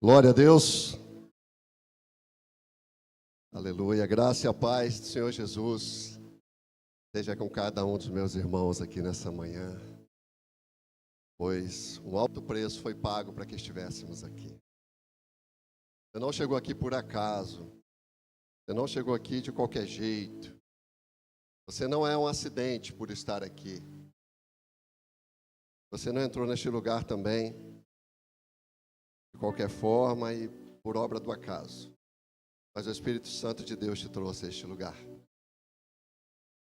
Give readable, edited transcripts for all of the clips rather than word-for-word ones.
Glória a Deus. Aleluia. Graça e a paz do Senhor Jesus seja com cada um dos meus irmãos aqui nessa manhã, pois um alto preço foi pago para que estivéssemos aqui. Você não chegou aqui por acaso. Você não chegou aqui de qualquer jeito. Você não é um acidente por estar aqui. Você não entrou neste lugar também de qualquer forma e por obra do acaso. Mas o Espírito Santo de Deus te trouxe a este lugar.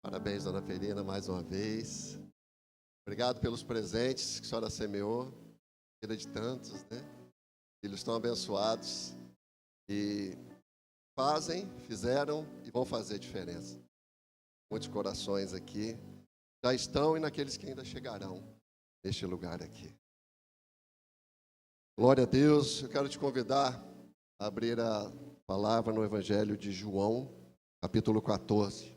Parabéns, dona Ferina, mais uma vez. Obrigado pelos presentes que a senhora semeou. Vida de tantos, né? Filhos tão abençoados e fizeram e vão fazer diferença. Muitos corações aqui já estão e naqueles que ainda chegarão neste lugar aqui. Glória a Deus. Eu quero te convidar a abrir a palavra no Evangelho de João, capítulo 14.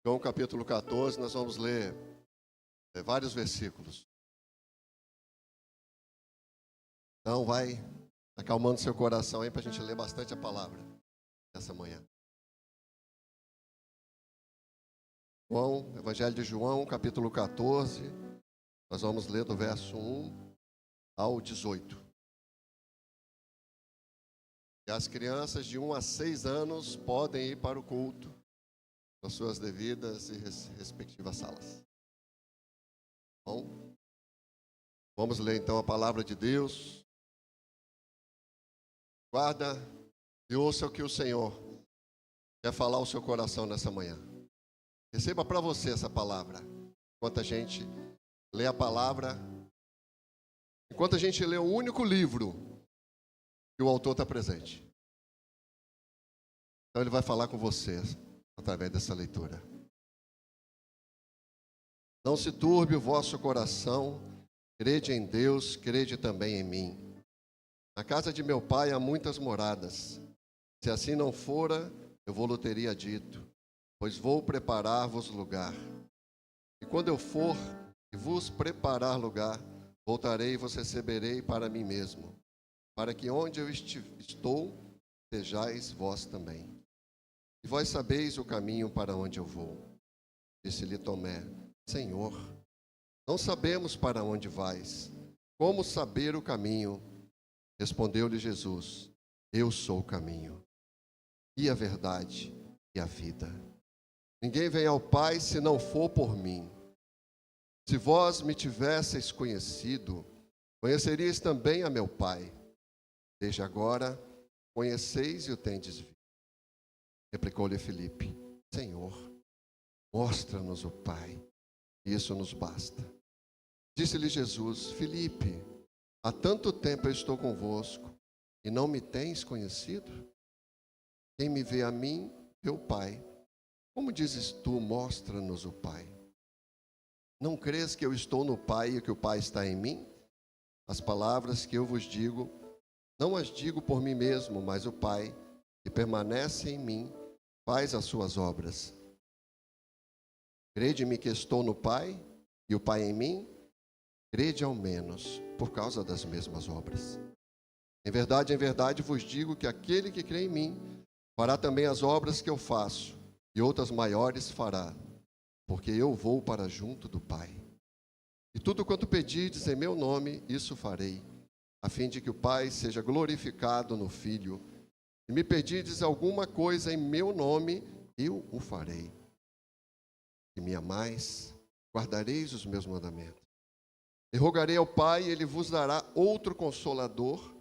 João, capítulo 14, nós vamos ler vários versículos. Então, vai acalmando seu coração aí para a gente ler bastante a palavra nessa manhã. João, Evangelho de João, capítulo 14, nós vamos ler do verso 1 ao 18. E as crianças de 1 a 6 anos podem ir para o culto nas suas devidas e respectivas salas. Bom, vamos ler então a palavra de Deus. Guarda e ouça o que o Senhor quer falar ao seu coração nessa manhã. Receba para você essa palavra. Enquanto a gente lê a palavra, enquanto a gente lê o único livro que o autor está presente. Então ele vai falar com você através dessa leitura. Não se turbe o vosso coração, crede em Deus, crede também em mim. Na casa de meu pai há muitas moradas. Se assim não fora, eu vou-lhe teria dito, pois vou preparar-vos lugar. E quando eu for e vos preparar lugar, voltarei e vos receberei para mim mesmo, para que onde eu estou, estejais vós também. E vós sabeis o caminho para onde eu vou. Disse-lhe Tomé, Senhor, não sabemos para onde vais. Como saber o caminho? Respondeu-lhe Jesus, eu sou o caminho, e a verdade, e a vida. Ninguém vem ao Pai se não for por mim. Se vós me tivesseis conhecido, conheceríeis também a meu Pai. Desde agora, conheceis e o tendes visto. Replicou-lhe Filipe, Senhor, mostra-nos o Pai, e isso nos basta. Disse-lhe Jesus, Filipe, há tanto tempo eu estou convosco, e não me tens conhecido? Quem me vê a mim, vê o Pai. Como dizes tu, mostra-nos o Pai? Não crês que eu estou no Pai e que o Pai está em mim? As palavras que eu vos digo, não as digo por mim mesmo, mas o Pai, que permanece em mim, faz as suas obras. Crede-me que estou no Pai e o Pai em mim? Crede ao menos, por causa das mesmas obras. Em verdade vos digo que aquele que crê em mim, fará também as obras que eu faço, e outras maiores fará, porque eu vou para junto do Pai. E tudo quanto pedirdes em meu nome, isso farei, a fim de que o Pai seja glorificado no Filho. Se me pedirdes alguma coisa em meu nome, eu o farei. Se me amais, guardareis os meus mandamentos. E rogarei ao Pai, e Ele vos dará outro Consolador,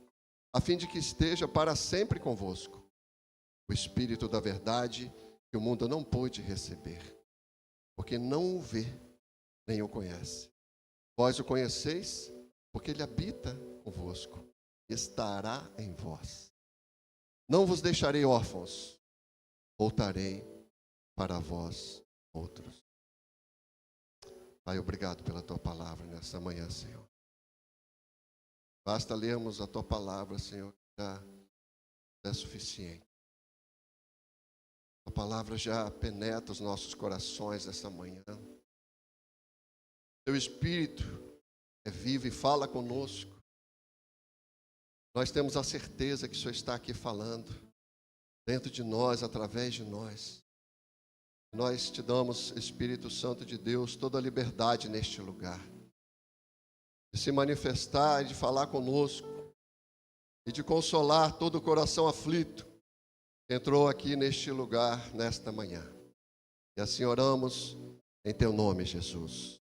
a fim de que esteja para sempre convosco. O Espírito da verdade, que o mundo não pôde receber, porque não o vê, nem o conhece. Vós o conheceis, porque Ele habita convosco, estará em vós. Não vos deixarei órfãos, voltarei para vós outros. Pai, obrigado pela Tua palavra nessa manhã, Senhor. Basta lermos a Tua palavra, Senhor, que já é suficiente. A palavra já penetra os nossos corações nessa manhã. Teu Espírito é vivo e fala conosco. Nós temos a certeza que o Senhor está aqui falando, dentro de nós, através de nós. Nós te damos, Espírito Santo de Deus, toda a liberdade neste lugar, de se manifestar e de falar conosco, e de consolar todo o coração aflito que entrou aqui neste lugar, nesta manhã. E assim oramos em teu nome, Jesus.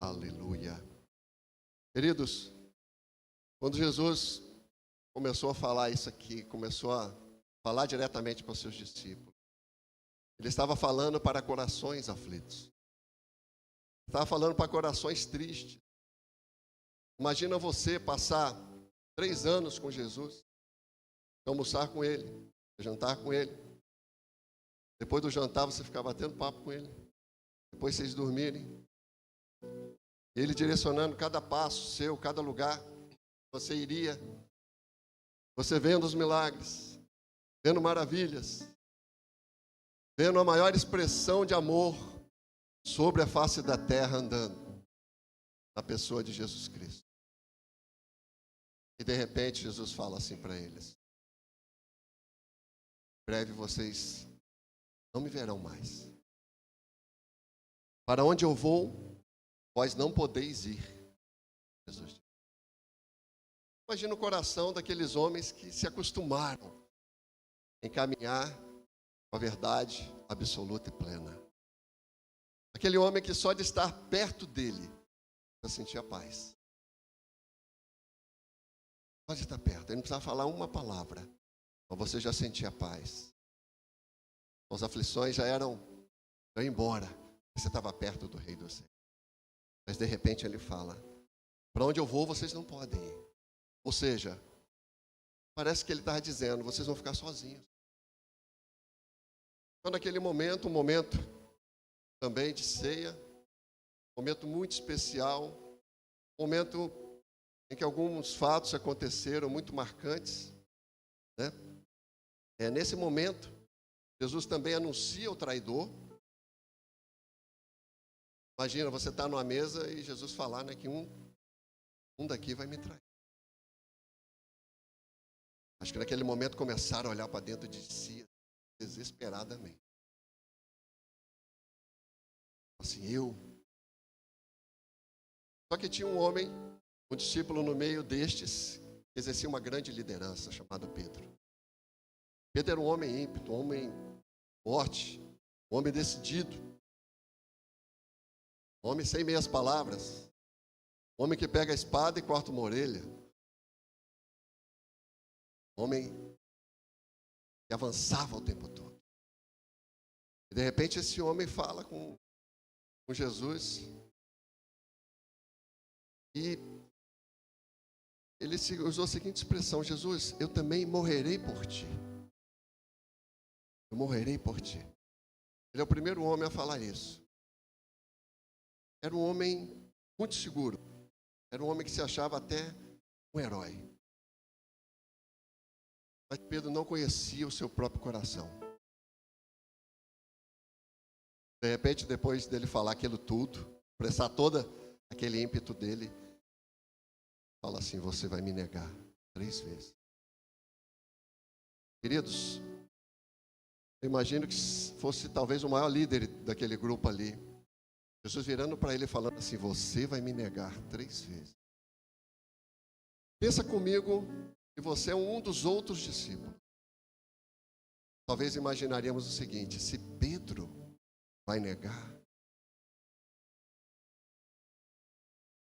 Aleluia. Queridos, quando Jesus começou a falar isso aqui, começou a falar diretamente para os seus discípulos, ele estava falando para corações aflitos. Estava falando para corações tristes. Imagina você passar 3 anos com Jesus, almoçar com Ele, jantar com Ele. Depois do jantar você ficar batendo papo com Ele. Depois vocês dormirem. Ele direcionando cada passo seu, cada lugar que você iria. Você vendo os milagres, vendo maravilhas, vendo a maior expressão de amor sobre a face da terra andando, na pessoa de Jesus Cristo. E de repente Jesus fala assim para eles: em breve vocês não me verão mais. Para onde eu vou, vós não podeis ir. Jesus disse. Imagina o coração daqueles homens que se acostumaram em caminhar com a verdade absoluta e plena. Aquele homem que só de estar perto dele já sentia paz. Só de estar perto, ele não precisava falar uma palavra, mas você já sentia paz. As aflições já iam embora, você estava perto do Rei do Céu. Mas de repente ele fala: para onde eu vou, vocês não podem ir. Ou seja, parece que ele estava dizendo: vocês vão ficar sozinhos. Então, naquele momento, um momento também de ceia, um momento muito especial, um momento em que alguns fatos aconteceram muito marcantes, né? Nesse momento, Jesus também anuncia o traidor. Imagina, você está numa mesa e Jesus falar, né, que um daqui vai me trair. Acho que naquele momento começaram a olhar para dentro de si desesperadamente. Assim, eu. Só que tinha um homem, um discípulo no meio destes, que exercia uma grande liderança, chamado Pedro. Pedro era um homem ímpeto, um homem forte, um homem decidido, um homem sem meias palavras, um homem que pega a espada e corta uma orelha, um homem que avançava o tempo todo. E de repente esse homem fala com Jesus e ele usou a seguinte expressão: Jesus, eu também morrerei por ti. Eu morrerei por ti. Ele é o primeiro homem a falar isso. Era um homem muito seguro. Era um homem que se achava até um herói. Mas Pedro não conhecia o seu próprio coração. De repente, depois dele falar aquilo tudo, expressar todo aquele ímpeto dele, fala assim: você vai me negar 3 vezes. Queridos, eu imagino que fosse talvez o maior líder daquele grupo ali. Jesus virando para ele e falando assim: você vai me negar 3 vezes. Pensa comigo que você é um dos outros discípulos. Talvez imaginaríamos o seguinte: se Pedro vai negar,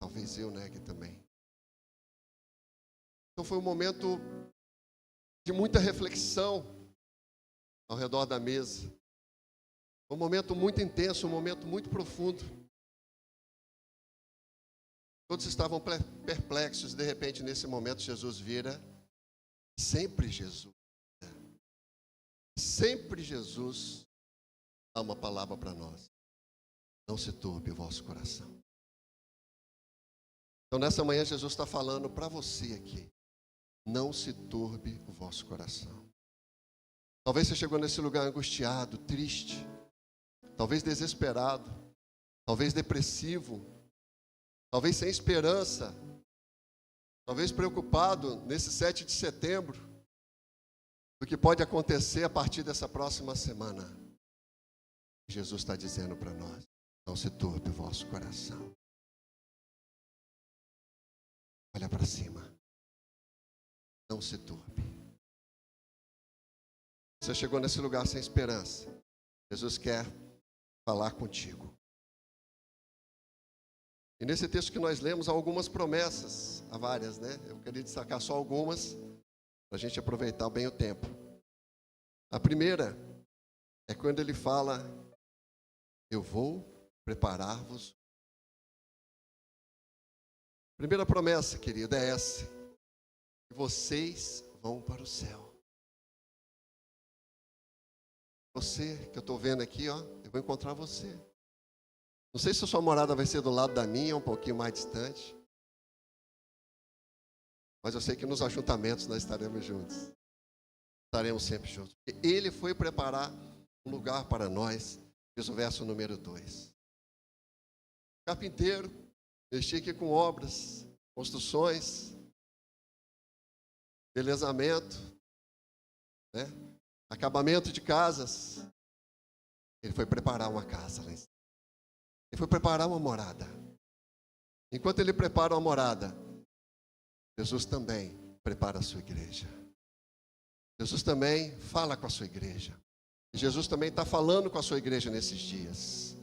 talvez eu negue também. Então foi um momento de muita reflexão ao redor da mesa. Um momento muito intenso, um momento muito profundo. Todos estavam perplexos. De repente, nesse momento, Jesus vira. Sempre Jesus dá uma palavra para nós: não se turbe o vosso coração. Então nessa manhã Jesus está falando para você aqui: não se turbe o vosso coração. Talvez você chegou nesse lugar angustiado, triste, talvez desesperado, talvez depressivo, talvez sem esperança, talvez preocupado nesse 7 de setembro, do que pode acontecer a partir dessa próxima semana. Jesus está dizendo para nós: não se turbe o vosso coração. Olha para cima. Não se turbe. Você chegou nesse lugar sem esperança. Jesus quer falar contigo. E nesse texto que nós lemos há algumas promessas, há várias, né? Eu queria destacar só algumas, para a gente aproveitar bem o tempo. A primeira é quando ele fala: eu vou preparar-vos. Primeira promessa, querida, é essa: que vocês vão para o céu. Você que eu estou vendo aqui, ó, eu vou encontrar você. Não sei se a sua morada vai ser do lado da minha, um pouquinho mais distante. Mas eu sei que nos ajuntamentos nós estaremos juntos. Estaremos sempre juntos. Porque Ele foi preparar um lugar para nós, diz o verso número 2. Carpinteiro, mexi aqui com obras, construções, belezamento, né? Acabamento de casas. Ele foi preparar uma casa lá em cima. Ele foi preparar uma morada. Enquanto ele prepara uma morada, Jesus também prepara a sua igreja. Jesus também fala com a sua igreja. E Jesus também está falando com a sua igreja nesses dias.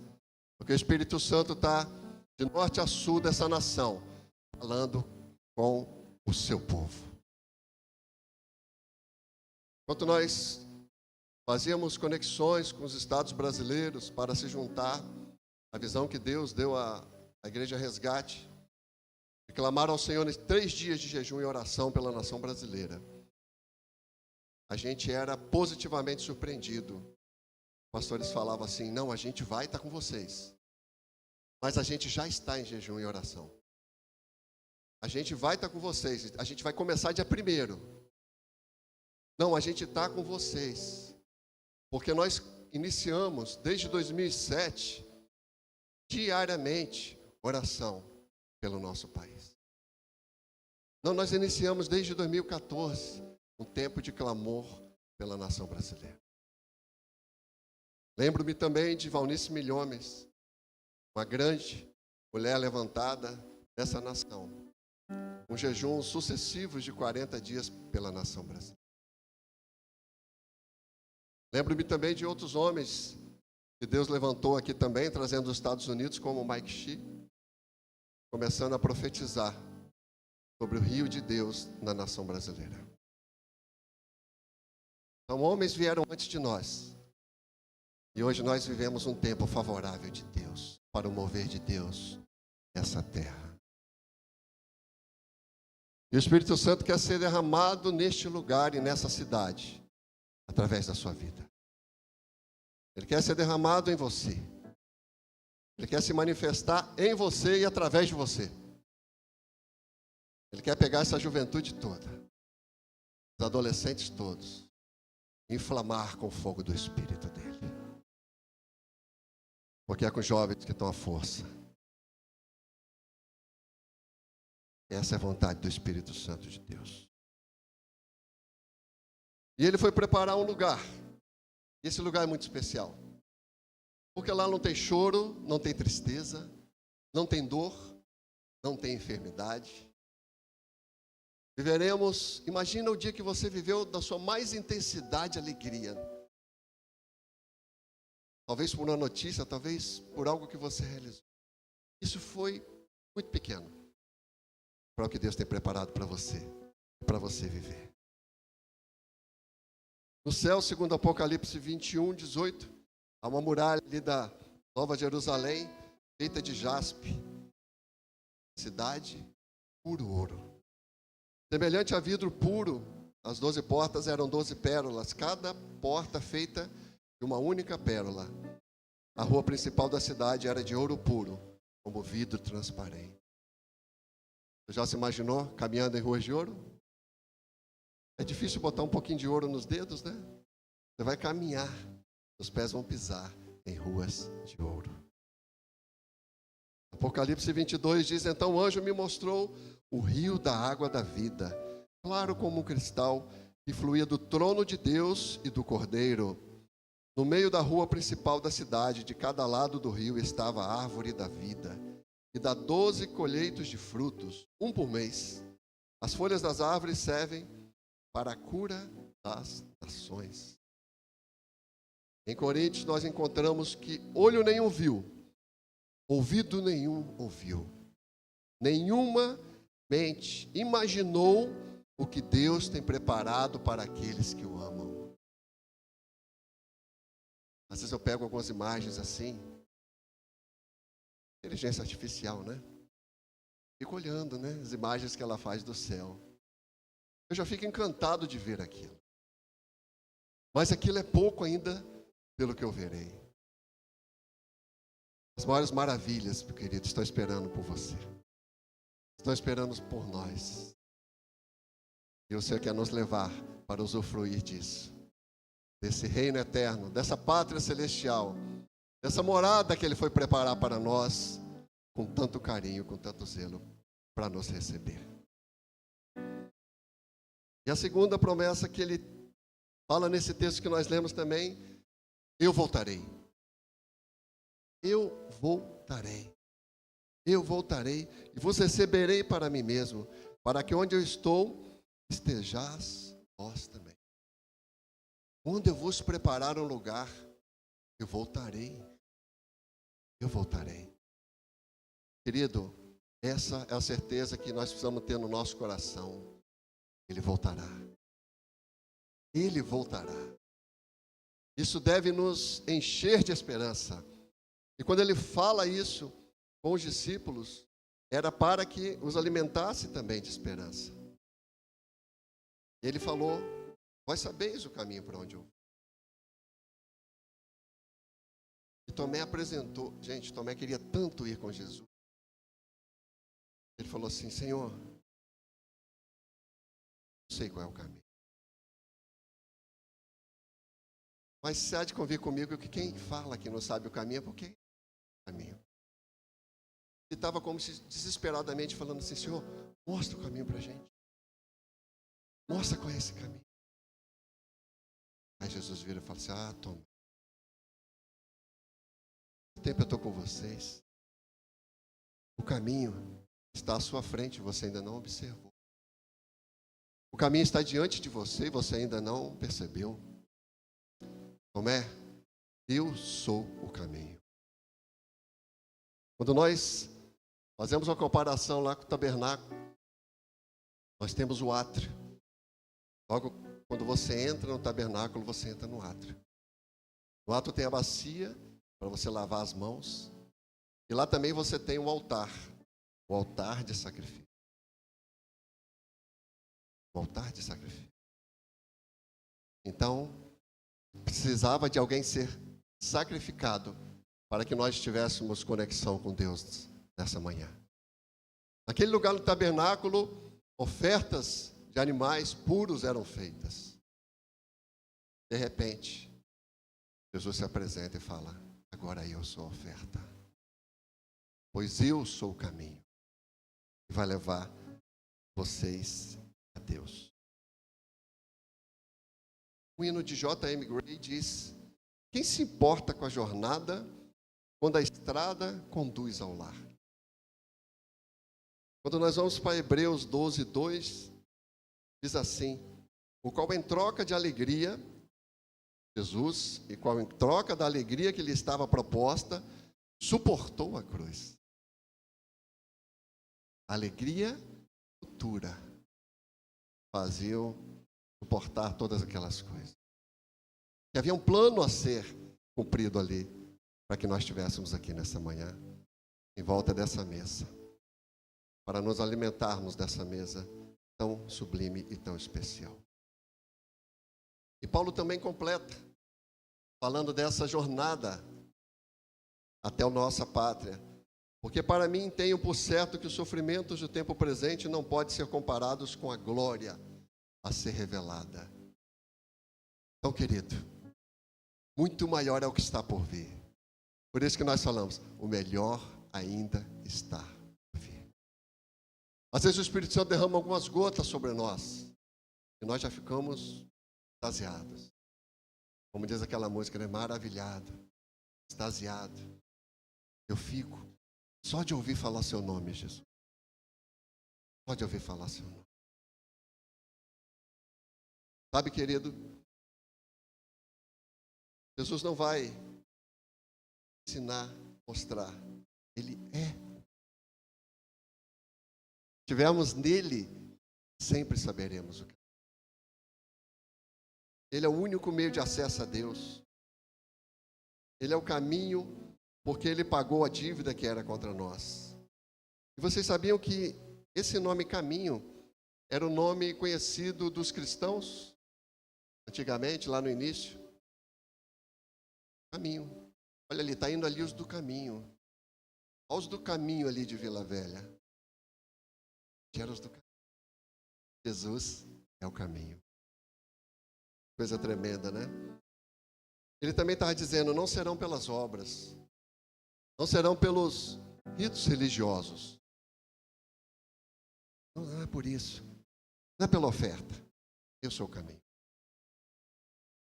Porque o Espírito Santo está de norte a sul dessa nação, falando com o seu povo. Enquanto nós fazíamos conexões com os estados brasileiros para se juntar, a visão que Deus deu à Igreja Resgate, e clamaram ao Senhor em 3 dias de jejum e oração pela nação brasileira. A gente era positivamente surpreendido. Os pastores falavam assim: não, a gente vai estar com vocês, mas a gente já está em jejum e oração. A gente vai estar com vocês, a gente vai começar dia 1º. Não, a gente está com vocês, porque nós iniciamos desde 2007, diariamente, oração pelo nosso país. Não, nós iniciamos desde 2014, um tempo de clamor pela nação brasileira. Lembro-me também de Valnice Milhomes, uma grande mulher levantada dessa nação, um jejum sucessivos de 40 dias pela nação brasileira. Lembro-me também de outros homens que Deus levantou aqui também, trazendo dos Estados Unidos, como Mike Shee, começando a profetizar sobre o rio de Deus na nação brasileira. Então, homens vieram antes de nós. E hoje nós vivemos um tempo favorável de Deus, para o mover de Deus nessa terra. E o Espírito Santo quer ser derramado neste lugar e nessa cidade, através da sua vida. Ele quer ser derramado em você. Ele quer se manifestar em você e através de você. Ele quer pegar essa juventude toda, os adolescentes todos, e inflamar com o fogo do Espírito dele. Porque é com os jovens que estão a força. Essa é a vontade do Espírito Santo de Deus. E ele foi preparar um lugar. E esse lugar é muito especial. Porque lá não tem choro, não tem tristeza, não tem dor, não tem enfermidade. Viveremos, imagina o dia que você viveu da sua mais intensidade alegria. Talvez por uma notícia, talvez por algo que você realizou. Isso foi muito pequeno para o que Deus tem preparado para você viver. No céu, segundo Apocalipse 21, 18, há uma muralha ali da Nova Jerusalém, feita de jaspe, cidade, puro ouro. Semelhante a vidro puro, as 12 portas eram 12 pérolas, cada porta feita de uma única pérola. A rua principal da cidade era de ouro puro, como vidro transparente. Você já se imaginou caminhando em ruas de ouro? É difícil botar um pouquinho de ouro nos dedos, né? Você vai caminhar, seus pés vão pisar em ruas de ouro. Apocalipse 22 diz: então o anjo me mostrou o rio da água da vida, claro como um cristal, que fluía do trono de Deus e do Cordeiro. No meio da rua principal da cidade, de cada lado do rio, estava a árvore da vida, que dá 12 colheitos de frutos, um por mês. As folhas das árvores servem para a cura das nações. Em Coríntios nós encontramos que olho nenhum viu, ouvido nenhum ouviu, nenhuma mente imaginou o que Deus tem preparado para aqueles que o amam. Às vezes eu pego algumas imagens assim, inteligência artificial, né? Fico olhando, né, as imagens que ela faz do céu. Eu já fico encantado de ver aquilo. Mas aquilo é pouco ainda pelo que eu verei. As maiores maravilhas, meu querido, estão esperando por você. Estão esperando por nós. E o Senhor quer nos levar para usufruir disso. Desse reino eterno, dessa pátria celestial, dessa morada que Ele foi preparar para nós, com tanto carinho, com tanto zelo, para nos receber. E a segunda promessa que Ele fala nesse texto que nós lemos também: eu voltarei. Eu voltarei. Eu voltarei e vos receberei para mim mesmo, para que onde eu estou, estejais vós também. Onde eu vos preparar um lugar, eu voltarei. Eu voltarei. Querido, essa é a certeza que nós precisamos ter no nosso coração. Ele voltará. Ele voltará. Isso deve nos encher de esperança. E quando ele fala isso com os discípulos, era para que os alimentasse também de esperança. Ele falou: vós sabeis o caminho para onde eu vou. E Tomé apresentou. Gente, Tomé queria tanto ir com Jesus. Ele falou assim: Senhor, não sei qual é o caminho. Mas você há de convir comigo que quem fala que não sabe o caminho é porque é o caminho. Ele estava como se desesperadamente falando assim: Senhor, mostra o caminho para a gente. Mostra qual é esse caminho. Aí Jesus vira e fala assim: ah, Tomé, o tempo eu estou com vocês. O caminho está à sua frente, você ainda não observou. O caminho está diante de você e você ainda não percebeu. Tomé, eu sou o caminho. Quando nós fazemos uma comparação lá com o tabernáculo, nós temos o átrio. Logo, quando você entra no tabernáculo, você entra no átrio. No átrio tem a bacia para você lavar as mãos. E lá também você tem o altar de sacrifício. O altar de sacrifício. Então, precisava de alguém ser sacrificado para que nós tivéssemos conexão com Deus nessa manhã. Naquele lugar no tabernáculo, ofertas de animais puros eram feitas. De repente, Jesus se apresenta e fala: agora eu sou a oferta, pois eu sou o caminho que vai levar vocês a Deus. O hino de J.M. Gray diz: quem se importa com a jornada quando a estrada conduz ao lar? Quando nós vamos para Hebreus 12, 2, diz assim: o qual em troca de alegria, Jesus, e qual em troca da alegria que lhe estava proposta, suportou a cruz. A alegria futura fazia suportar todas aquelas coisas. E havia um plano a ser cumprido ali, para que nós estivéssemos aqui nessa manhã, em volta dessa mesa, para nos alimentarmos dessa mesa tão sublime e tão especial. E Paulo também completa, falando dessa jornada até a nossa pátria. Porque para mim tenho por certo que os sofrimentos do tempo presente não podem ser comparados com a glória a ser revelada. Então, querido, Muito maior é o que está por vir. Por isso que nós falamos, o melhor ainda está por vir. Às vezes o Espírito Santo derrama algumas gotas sobre nós, e nós já ficamos extasiados. Como diz aquela música, né? Maravilhado, extasiado. Eu fico só de ouvir falar seu nome, Jesus. Só de ouvir falar seu nome. Sabe, querido, Jesus não vai ensinar, mostrar. Ele é. Se estivermos nele, sempre saberemos o que é. Ele é o único meio de acesso a Deus. Ele é o caminho, porque ele pagou a dívida que era contra nós. E vocês sabiam que esse nome caminho era o nome conhecido dos cristãos? Antigamente, lá no início. Caminho. Olha ali, está indo ali os do caminho. Olha os do caminho ali de Vila Velha. Eram os do caminho. Jesus é o caminho. Coisa tremenda, né? Ele também estava dizendo, não serão pelas obras. Não serão pelos ritos religiosos. Não é por isso. Não é pela oferta. Eu sou o caminho.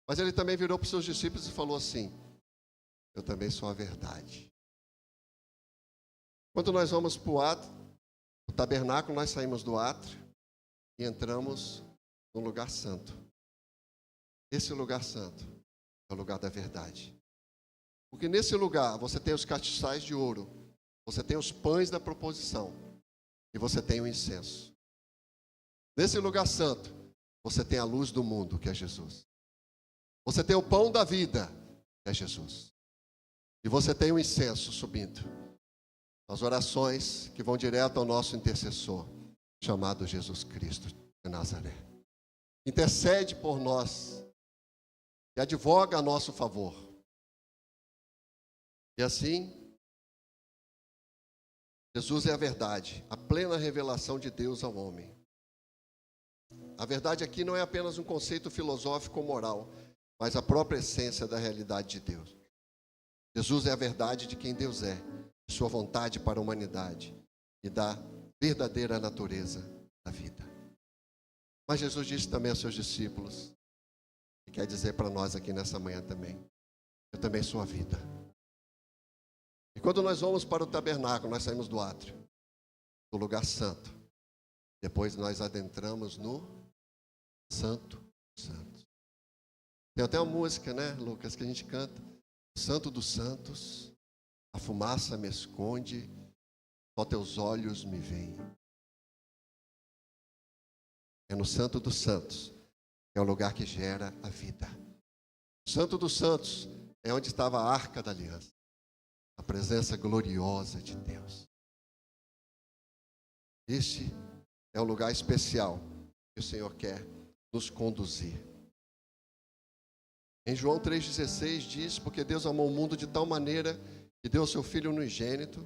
Mas ele também virou para os seus discípulos e falou assim, eu também sou a verdade. Quando nós vamos para o átrio, o tabernáculo, nós saímos do átrio e entramos no lugar santo. Esse lugar santo é o lugar da verdade. Porque nesse lugar você tem os castiçais de ouro, você tem os pães da proposição e você tem o incenso. Nesse lugar santo, você tem a luz do mundo, que é Jesus. Você tem o pão da vida, que é Jesus. E você tem o incenso subindo. As orações que vão direto ao nosso intercessor, chamado Jesus Cristo de Nazaré. Intercede por nós e advoga a nosso favor. E assim, Jesus é a verdade, a plena revelação de Deus ao homem. A verdade aqui não é apenas um conceito filosófico ou moral, mas a própria essência da realidade de Deus. Jesus é a verdade de quem Deus é, de sua vontade para a humanidade e da verdadeira natureza da vida. Mas Jesus disse também aos seus discípulos, e quer dizer para nós aqui nessa manhã também, eu também sou a vida. E quando nós vamos para o tabernáculo, nós saímos do átrio, do lugar santo. Depois nós adentramos no Santo Santos. Tem até uma música, né, Lucas, que a gente canta. Santo dos Santos, a fumaça me esconde, só teus olhos me veem. É no Santo dos Santos, é o lugar que gera a vida. O Santo dos Santos é onde estava a Arca da Aliança, a presença gloriosa de Deus. Este é o lugar especial que o Senhor quer nos conduzir. Em João 3,16 diz, porque Deus amou o mundo de tal maneira que deu o seu Filho unigênito,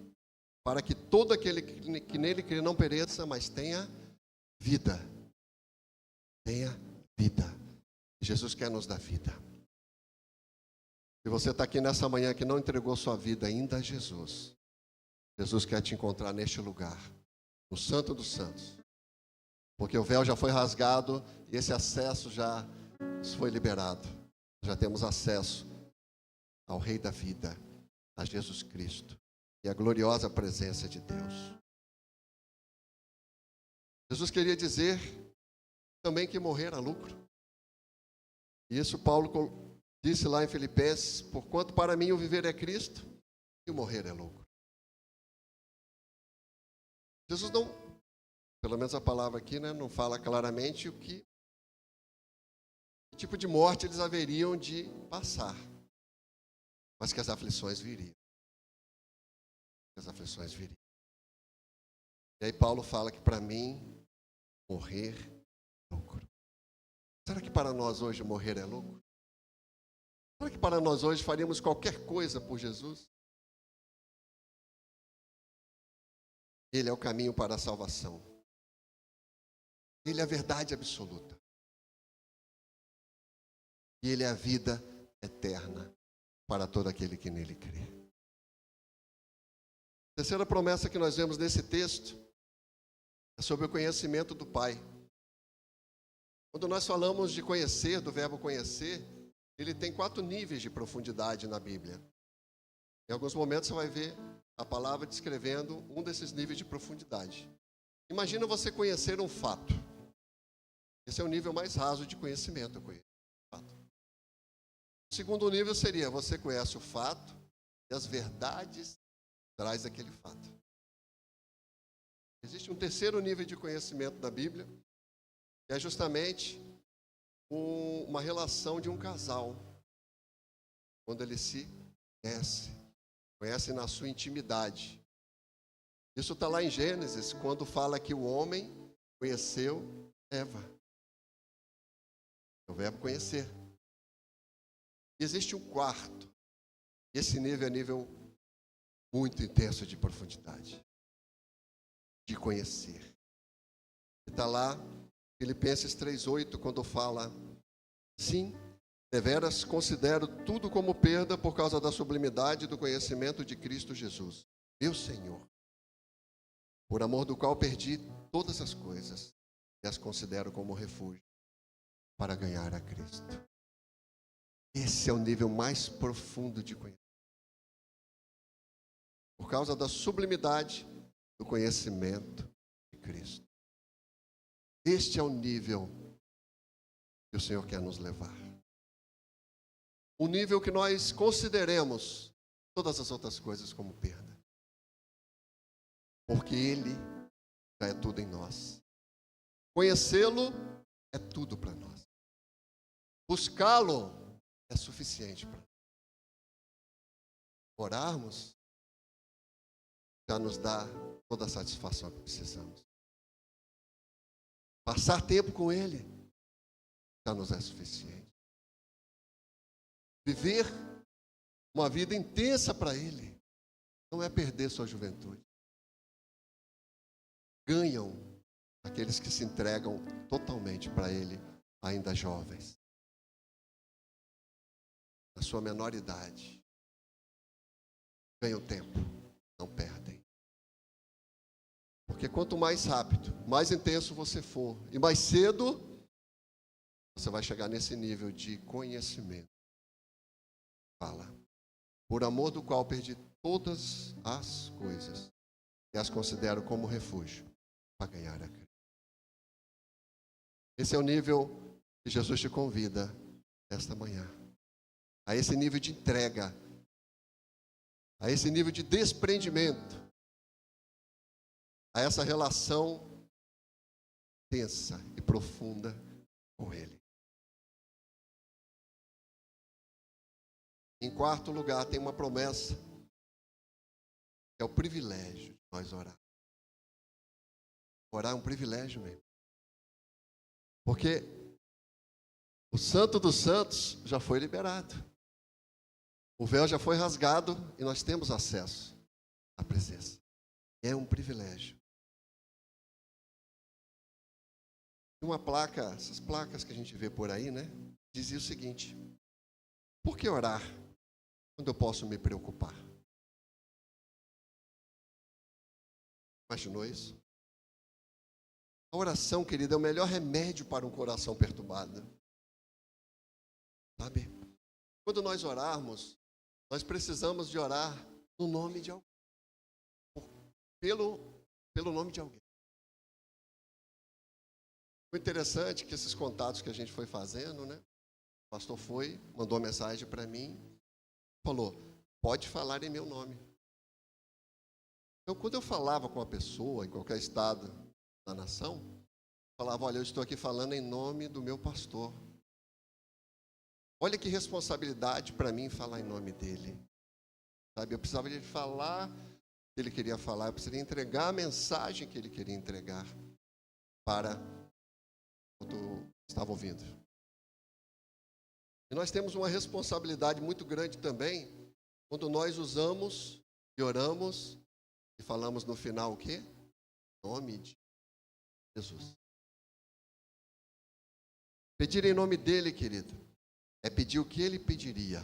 para que todo aquele que nele crê não pereça, mas tenha vida. Tenha vida. Jesus quer nos dar vida. Se você está aqui nessa manhã que não entregou sua vida ainda a Jesus, Jesus quer te encontrar neste lugar, no Santo dos Santos. Porque o véu já foi rasgado e esse acesso já foi liberado. Já temos acesso ao Rei da vida, a Jesus Cristo e a gloriosa presença de Deus. Jesus queria dizer também que morrer era lucro. E isso Paulo disse lá em Filipenses, porquanto para mim o viver é Cristo e o morrer é lucro. Jesus não, pelo menos a palavra aqui, né, não fala claramente o que tipo de morte eles haveriam de passar, mas que as aflições viriam. As aflições viriam. E aí Paulo fala que para mim morrer é lucro. Será que para nós hoje morrer é lucro? Será que para nós hoje faríamos qualquer coisa por Jesus? Ele é o caminho para a salvação. Ele é a verdade absoluta. E Ele é a vida eterna para todo aquele que nele crê. A terceira promessa que nós vemos nesse texto é sobre o conhecimento do Pai. Quando nós falamos de conhecer, do verbo conhecer, ele tem 4 níveis de profundidade na Bíblia. Em alguns momentos você vai ver a palavra descrevendo um desses níveis de profundidade. Imagina você conhecer um fato. Esse é o nível mais raso de conhecimento, eu conheço o fato. O segundo nível seria, você conhece o fato e as verdades que traz aquele fato. Existe um terceiro nível de conhecimento da Bíblia, que é justamente uma relação de um casal, quando ele se conhece na sua intimidade. Isso está lá em Gênesis, quando fala que o homem conheceu Eva. É o verbo conhecer. E existe um quarto. E esse nível é nível muito intenso de profundidade. De conhecer. Está lá, Filipenses 3,8, quando fala: sim, deveras considero tudo como perda por causa da sublimidade do conhecimento de Cristo Jesus, meu Senhor, por amor do qual perdi todas as coisas e as considero como refúgio para ganhar a Cristo. Esse é o nível mais profundo de conhecimento. Por causa da sublimidade do conhecimento de Cristo. Este é o nível que o Senhor quer nos levar. Um nível que nós consideremos todas as outras coisas como perda. Porque Ele já é tudo em nós. Conhecê-lo é tudo para nós. Buscá-lo é suficiente para nós. Orarmos já nos dá toda a satisfação que precisamos. Passar tempo com Ele já nos é suficiente. Viver uma vida intensa para Ele não é perder sua juventude. Ganham aqueles que se entregam totalmente para Ele, ainda jovens. Na sua menor idade. Ganham tempo, não perdem. Porque quanto mais rápido, mais intenso você for, e mais cedo, você vai chegar nesse nível de conhecimento. Fala. Por amor do qual perdi todas as coisas, e as considero como refúgio para ganhar a Cristo. Esse é o nível que Jesus te convida esta manhã. A esse nível de entrega. A esse nível de desprendimento. A essa relação tensa e profunda com Ele. Em quarto lugar, tem uma promessa, que é o privilégio de nós orar. Orar é um privilégio mesmo. Porque o Santo dos Santos já foi liberado. O véu já foi rasgado e nós temos acesso à presença. É um privilégio. Uma placa, essas placas que a gente vê por aí, né? Dizia o seguinte: por que orar quando eu posso me preocupar? Imaginou isso? A oração, querida, é o melhor remédio para um coração perturbado. Sabe? Quando nós orarmos, nós precisamos de orar no nome de alguém. Pelo nome de alguém. O interessante é que esses contatos que a gente foi fazendo, né? O pastor mandou uma mensagem para mim, falou: pode falar em meu nome. Então, quando eu falava com a pessoa, em qualquer estado da nação, eu falava: olha, eu estou aqui falando em nome do meu pastor. Olha que responsabilidade para mim falar em nome dele. Sabe, eu precisava de falar o que ele queria falar, eu precisaria entregar a mensagem que ele queria entregar para o que estava ouvindo. E nós temos uma responsabilidade muito grande também, quando nós usamos e oramos e falamos no final o quê? Em nome de Jesus. Pedir em nome dele, querido, É pedir o que ele pediria.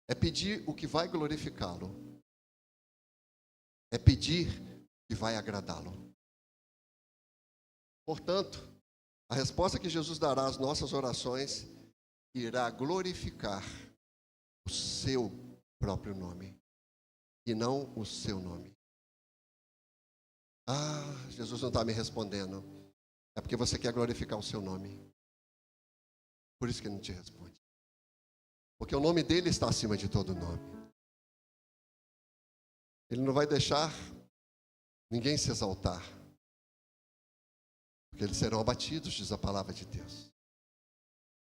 É pedir o que vai glorificá-lo. É pedir o que vai agradá-lo. Portanto, a resposta que Jesus dará às nossas orações irá glorificar o seu próprio nome e não o seu nome. Ah, Jesus não está me respondendo. É porque você quer glorificar o seu nome. Por isso que ele não te responde. Porque o nome dele está acima de todo nome. Ele não vai deixar ninguém se exaltar. Porque eles serão abatidos, diz a palavra de Deus.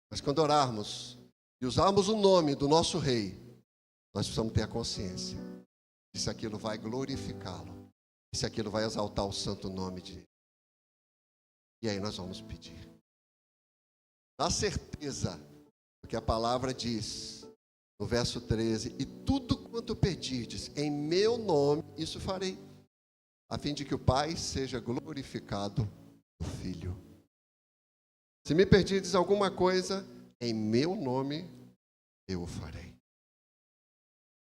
Mas quando orarmos e usarmos o nome do nosso rei, nós precisamos ter a consciência de se aquilo vai glorificá-lo, e se aquilo vai exaltar o santo nome de Deus. E aí nós vamos pedir. Na certeza, porque a palavra diz, no verso 13, e tudo quanto pedirdes em meu nome, isso farei, a fim de que o Pai seja glorificado no Filho. Se me pedirdes alguma coisa, em meu nome, eu o farei.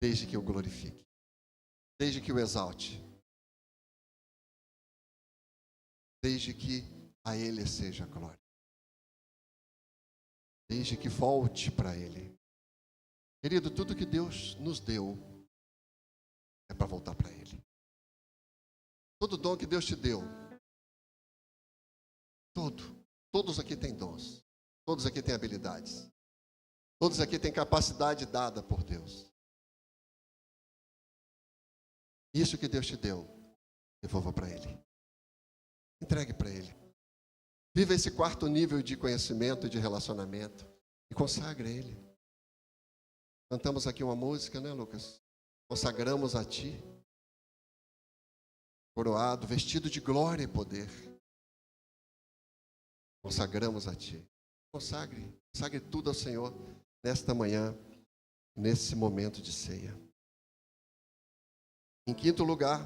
Desde que eu glorifique. Desde que eu exalte. Desde que a Ele seja glória. Desde que volte para Ele. Querido, tudo que Deus nos deu é para voltar para Ele. Todo dom que Deus te deu, todos aqui têm dons, todos aqui têm habilidades, todos aqui têm capacidade dada por Deus. Isso que Deus te deu, devolva para Ele. Entregue para Ele. Viva esse quarto nível de conhecimento e de relacionamento e consagre a Ele. Cantamos aqui uma música, né, Lucas? Consagramos a Ti, coroado, vestido de glória e poder. Consagramos a Ti. Consagre tudo ao Senhor nesta manhã, nesse momento de ceia. Em quinto lugar,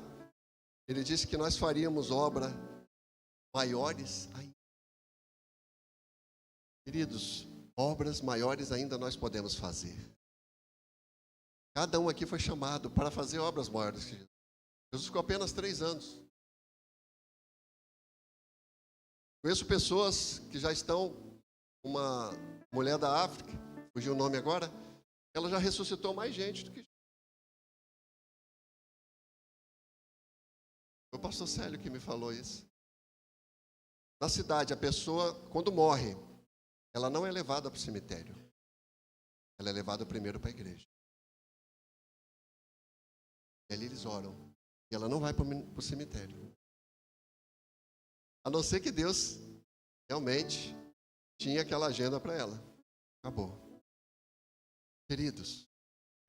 ele disse que nós faríamos obras maiores ainda. Queridos, obras maiores ainda nós podemos fazer. Cada um aqui foi chamado para fazer obras maiores que Jesus. Jesus ficou apenas 3 anos. Conheço pessoas que já estão, uma mulher da África, fugiu o nome agora, ela já ressuscitou mais gente do que Jesus. Foi o pastor Célio que me falou isso. Na cidade, a pessoa, quando morre, ela não é levada para o cemitério. Ela é levada primeiro para a igreja. E ali eles oram. E ela não vai para o cemitério. A não ser que Deus realmente tinha aquela agenda para ela. Acabou. Queridos,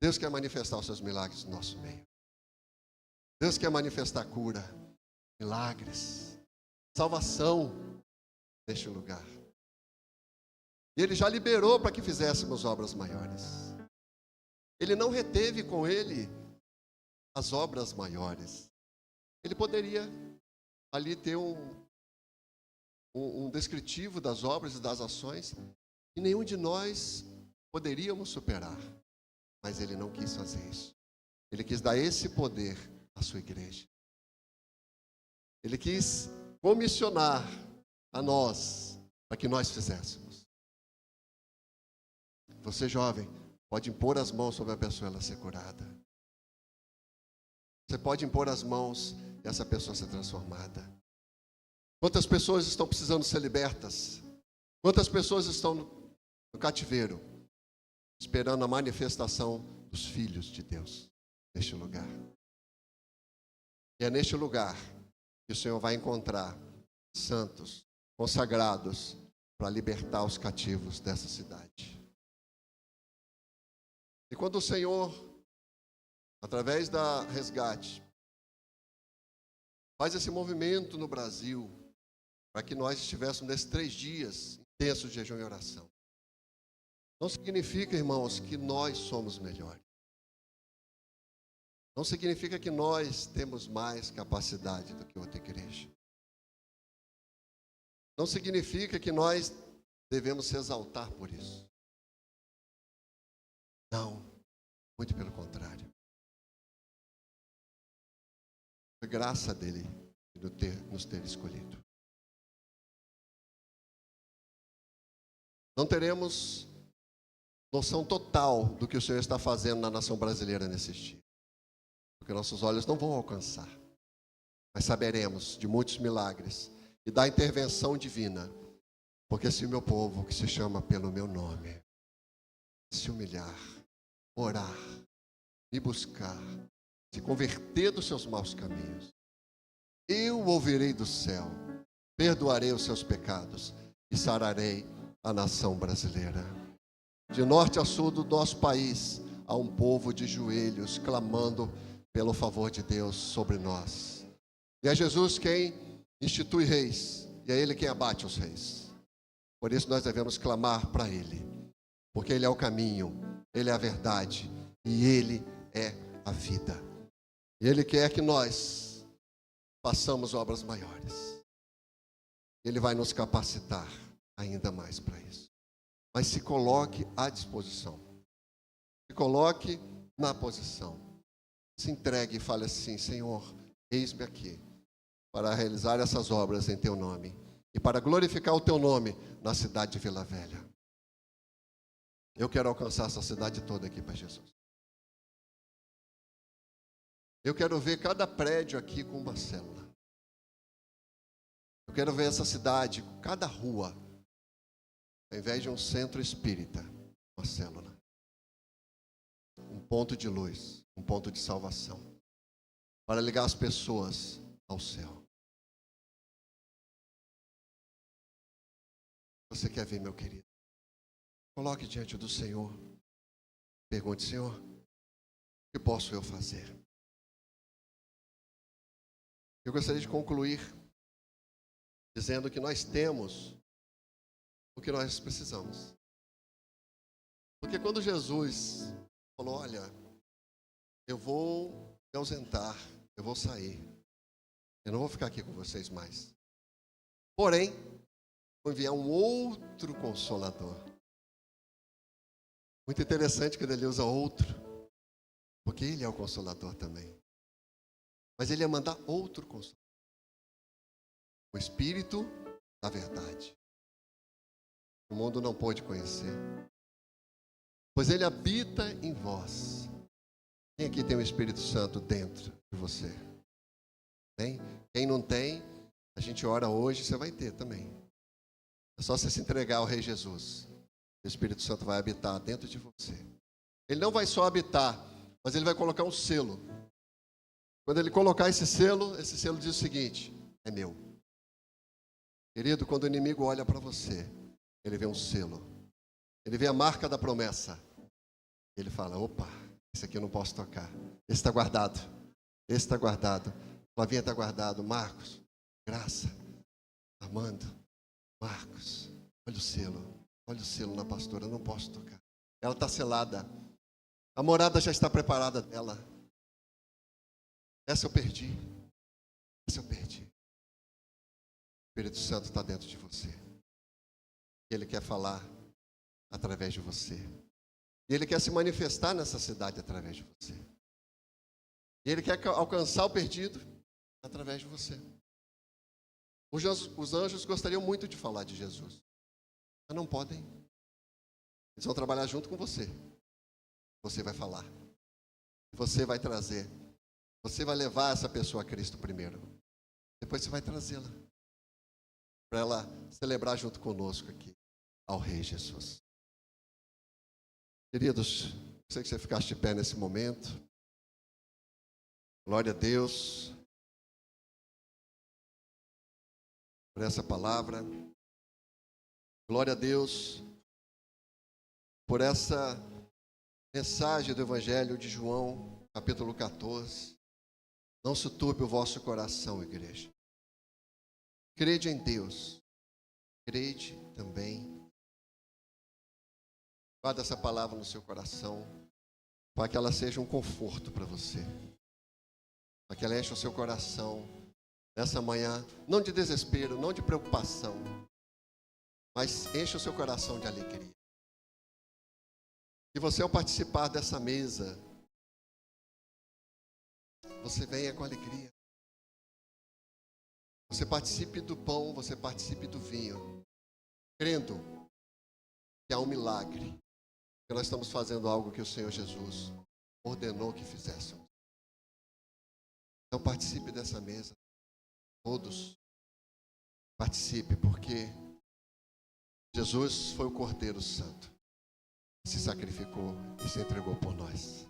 Deus quer manifestar os seus milagres no nosso meio. Deus quer manifestar cura, milagres, salvação neste lugar. E Ele já liberou para que fizéssemos obras maiores. Ele não reteve com Ele as obras maiores. Ele poderia ali ter um descritivo das obras e das ações que nenhum de nós poderíamos superar. Mas Ele não quis fazer isso. Ele quis dar esse poder à sua igreja. Ele quis comissionar a nós para que nós fizéssemos. Você, jovem, pode impor as mãos sobre a pessoa e ela ser curada. Você pode impor as mãos e essa pessoa ser transformada. Quantas pessoas estão precisando ser libertas? Quantas pessoas estão no cativeiro, esperando a manifestação dos filhos de Deus neste lugar? E é neste lugar que o Senhor vai encontrar santos, consagrados, para libertar os cativos dessa cidade. E quando o Senhor, através da resgate, faz esse movimento no Brasil, para que nós estivéssemos nesses 3 dias intensos de jejum e oração, não significa, irmãos, que nós somos melhores. Não significa que nós temos mais capacidade do que outra igreja. Não significa que nós devemos se exaltar por isso. Não, muito pelo contrário. Foi graça dele nos ter escolhido. Não teremos noção total do que o Senhor está fazendo na nação brasileira nesses dias, porque nossos olhos não vão alcançar, mas saberemos de muitos milagres e da intervenção divina, porque se o meu povo, que se chama pelo meu nome, se humilhar, orar, me buscar, se converter dos seus maus caminhos, eu ouvirei do céu, perdoarei os seus pecados e sararei a nação brasileira. De norte a sul do nosso país, há um povo de joelhos clamando pelo favor de Deus sobre nós. E é Jesus quem institui reis, e é Ele quem abate os reis. Por isso nós devemos clamar para Ele, porque Ele é o caminho, Ele é a verdade e Ele é a vida. E Ele quer que nós façamos obras maiores. Ele vai nos capacitar ainda mais para isso. Mas se coloque à disposição. Se coloque na posição. Se entregue e fale assim: Senhor, eis-me aqui para realizar essas obras em Teu nome e para glorificar o Teu nome na cidade de Vila Velha. Eu quero alcançar essa cidade toda aqui para Jesus. Eu quero ver cada prédio aqui com uma célula. Eu quero ver essa cidade, cada rua, ao invés de um centro espírita, uma célula. Um ponto de luz, um ponto de salvação, para ligar as pessoas ao céu. Você quer ver, meu querido? Coloque diante do Senhor. Pergunte: Senhor, o que posso eu fazer? Eu gostaria de concluir dizendo que nós temos o que nós precisamos. Porque quando Jesus falou: olha, eu vou me ausentar, eu vou sair, eu não vou ficar aqui com vocês mais. Porém, vou enviar um outro Consolador. Muito interessante quando ele usa outro, porque ele é o Consolador também. Mas ele ia mandar outro Consolador, o Espírito da verdade. O mundo não pôde conhecer, pois ele habita em vós. Quem aqui tem o Espírito Santo dentro de você? Tem? Quem não tem, a gente ora hoje, você vai ter também. É só você se entregar ao Rei Jesus. O Espírito Santo vai habitar dentro de você. Ele não vai só habitar, mas ele vai colocar um selo. Quando ele colocar esse selo diz o seguinte: é meu. Querido, quando o inimigo olha para você, ele vê um selo. Ele vê a marca da promessa. Ele fala: opa, esse aqui eu não posso tocar. Esse está guardado. Esse está guardado. Flavinha está guardado. Marcos, Graça, Armando, Marcos, olha o selo. Olha o selo na pastora, eu não posso tocar. Ela está selada. A morada já está preparada dela. Essa eu perdi. Essa eu perdi. O Espírito Santo está dentro de você. Ele quer falar através de você. E Ele quer se manifestar nessa cidade através de você. E Ele quer alcançar o perdido através de você. Os anjos gostariam muito de falar de Jesus, mas não podem. Eles vão trabalhar junto com você. Você vai falar. Você vai trazer. Você vai levar essa pessoa a Cristo primeiro. Depois você vai trazê-la para ela celebrar junto conosco aqui ao Rei Jesus. Queridos, sei que você ficaste de pé nesse momento. Glória a Deus por essa palavra. Glória a Deus por essa mensagem do Evangelho de João, capítulo 14. Não se turbe o vosso coração, igreja. Crede em Deus. Crede também. Guarda essa palavra no seu coração, para que ela seja um conforto para você. Para que ela enche o seu coração nessa manhã, não de desespero, não de preocupação, mas enche o seu coração de alegria. Que você, ao participar dessa mesa, você venha com alegria. Você participe do pão, você participe do vinho, crendo que há um milagre, que nós estamos fazendo algo que o Senhor Jesus ordenou que fizéssemos. Então participe dessa mesa, todos participe, porque Jesus foi o Cordeiro Santo, se sacrificou e se entregou por nós.